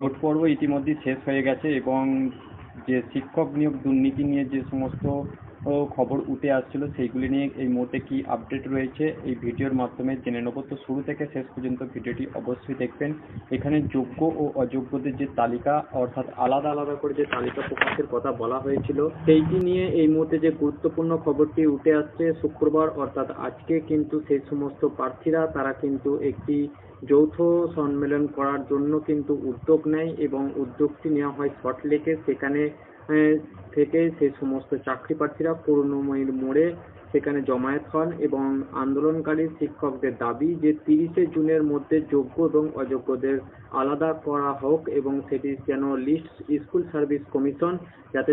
Vote পর্ব ইতিমধ্যেই শেষ হয়ে গেছে এবং যে শিক্ষক নিয়োগ দুর্নীতি নিয়ে যে সমস্ত খবর উঠে আসছিল সেইগুলি নিয়ে এই মুহূর্তে কি আপডেট রয়েছে এই ভিডিওর মাধ্যমে জেনে নেব। তো শুরু থেকে শেষ পর্যন্ত ভিডিওটি অবশ্যই দেখবেন। এখানে যোগ্য ও অযোগ্যদের যে তালিকা অর্থাৎ আলাদা আলাদা করে যে তালিকা প্রকাশের কথা বলা হয়েছিল সেইটি নিয়ে এই মুহূর্তে যে গুরুত্বপূর্ণ খবরটি উঠে আসছে শুক্রবার অর্থাৎ আজকে কিন্তু সেই সমস্ত প্রার্থীরা তারা কিন্তু একটি যৌথ সম্মেলন করার জন্য কিন্তু উদ্যোগ নেয় এবং উদ্যোগটি নেওয়া হয় সল্টলেকে। সেখানে থেকে সেই সমস্ত চাকরি প্রার্থীরা করুণাময়ীর মোড়ে সেখানে জমায়েত হন এবং আন্দোলনকারী শিক্ষকদের দাবি যে 30শে জুনের মধ্যে যোগ্য এবং অযোগ্যদের আলাদা করা হোক এবং সেটি যেন লিস্ট স্কুল সার্ভিস কমিশন যাতে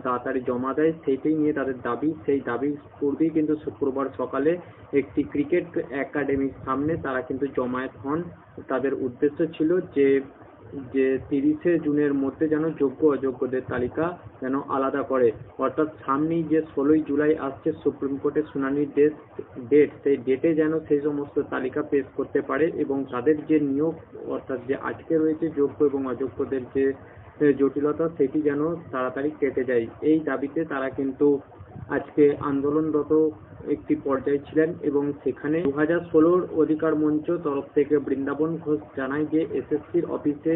তাড়াতাড়ি জমা দেয় সেইটাই নিয়ে তাদের দাবি। সেই দাবির পূর্বেই কিন্তু শুক্রবার সকালে একটি ক্রিকেট একাডেমির সামনে তারা কিন্তু জমায়েত হন। তাদের উদ্দেশ্য ছিল যে 30শে জুনের মধ্যে যেন যোগ্য অযোগ্যদের তালিকা যেন আলাদা করে, অর্থাৎ সামনেই যে 16ই জুলাই আসছে সুপ্রিম কোর্টের শুনানির ডেট সেই ডেটে যেন সেই সমস্ত তালিকা পেশ করতে পারে এবং তাদের যে নিয়োগ অর্থাৎ যে আজকে রয়েছে যোগ্য এবং অযোগ্যদের যে জটিলতা সেটি যেন তাড়াতাড়ি কেটে যায়। এই দাবিতে তারা কিন্তু আজকে আন্দোলনরত একটি পর্যায়ে ছিলেন এবং সেখানে 2016 অধিকার মঞ্চ তরফ থেকে বৃন্দাবন ঘোষ জানায় যে এসএসসির অফিসে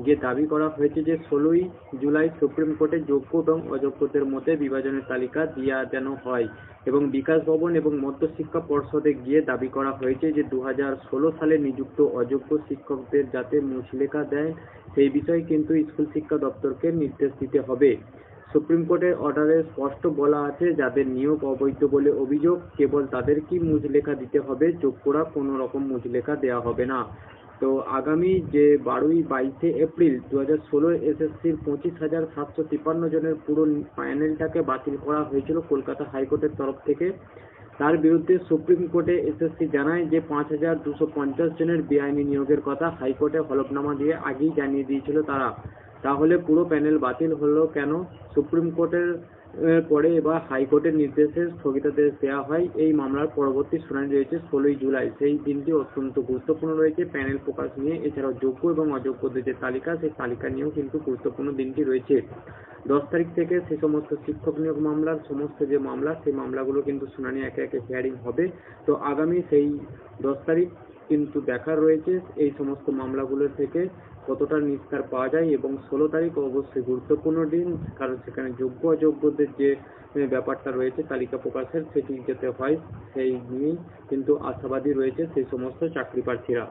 যে দাবি করা হয়েছে যে 16ই জুলাই সুপ্রিম কোর্টে যোগ্য এবং অযোগ্যদের মধ্যে বিভাজনের তালিকা দেওয়া যেন হয় এবং বিকাশ ভবন এবং মধ্যশিক্ষা পর্ষদে গিয়ে দাবি করা হয়েছে যে 2016 সালে নিযুক্ত অযোগ্য শিক্ষকদের যাতে মুচলেখা দেয় সেই বিষয়ে কিন্তু স্কুল শিক্ষা দপ্তরকে নির্দেশ দিতে হবে। সুপ্রিম কোর্টের অর্ডারে স্পষ্ট বলা আছে যাদের নিয়োগ অবৈধ বলে অভিযোগ কেবল তাদেরকেই মুচলেখা দিতে হবে, যোগ্যরা কোনো রকম মুচলেখা দেওয়া হবে না। তো আগামী যে 22শে এপ্রিল 2016 এসএসসির 25,753 জনের পুরো প্যানেলটাকে বাতিল করা হয়েছিল কলকাতা হাইকোর্টের তরফ থেকে। তার বিরুদ্ধে সুপ্রিম কোর্টে এসএসসি জানায় যে 5,250 জনের বেআইনি নিয়োগের কথা হাইকোর্টে হলফনামা দিয়ে আগেই জানিয়ে দিয়েছিল তারা। তাহলে পুরো প্যানেল বাতিল হলো কেন? সুপ্রিম কোর্টের পরে এবার হাইকোর্টের নির্দেশে স্থগিতাদেশ দেওয়া হয়। এই মামলার পরবর্তী শুনানি রয়েছে 16ই জুলাই। সেই দিনটি অত্যন্ত গুরুত্বপূর্ণ রয়েছে প্যানেল প্রকাশ নিয়ে, এছাড়াও যোগ্য এবং অযোগ্যদের যে তালিকা সেই তালিকা নিয়েও কিন্তু গুরুত্বপূর্ণ দিনটি রয়েছে। 10 তারিখ থেকে সেই সমস্ত শিক্ষক নিয়োগ মামলার সমস্ত যে মামলা সেই মামলাগুলো কিন্তু শুনানি একে একে হিয়ারিং হবে। তো আগামী সেই 10 তারিখ কিন্তু দেখার রয়েছে এই সমস্ত মামলাগুলো থেকে কতটা নিস্তার পাওয়া যায় এবং 16 তারিখ অবশ্যই গুরুত্বপূর্ণ দিন, কারণ সেখানে যোগ্য অযোগ্যদের যে ব্যাপারটা রয়েছে তালিকা প্রকাশের সেটি যেতে হয় সেই নিয়েই কিন্তু আশাবাদী রয়েছে সেই সমস্ত চাকরি প্রার্থীরা।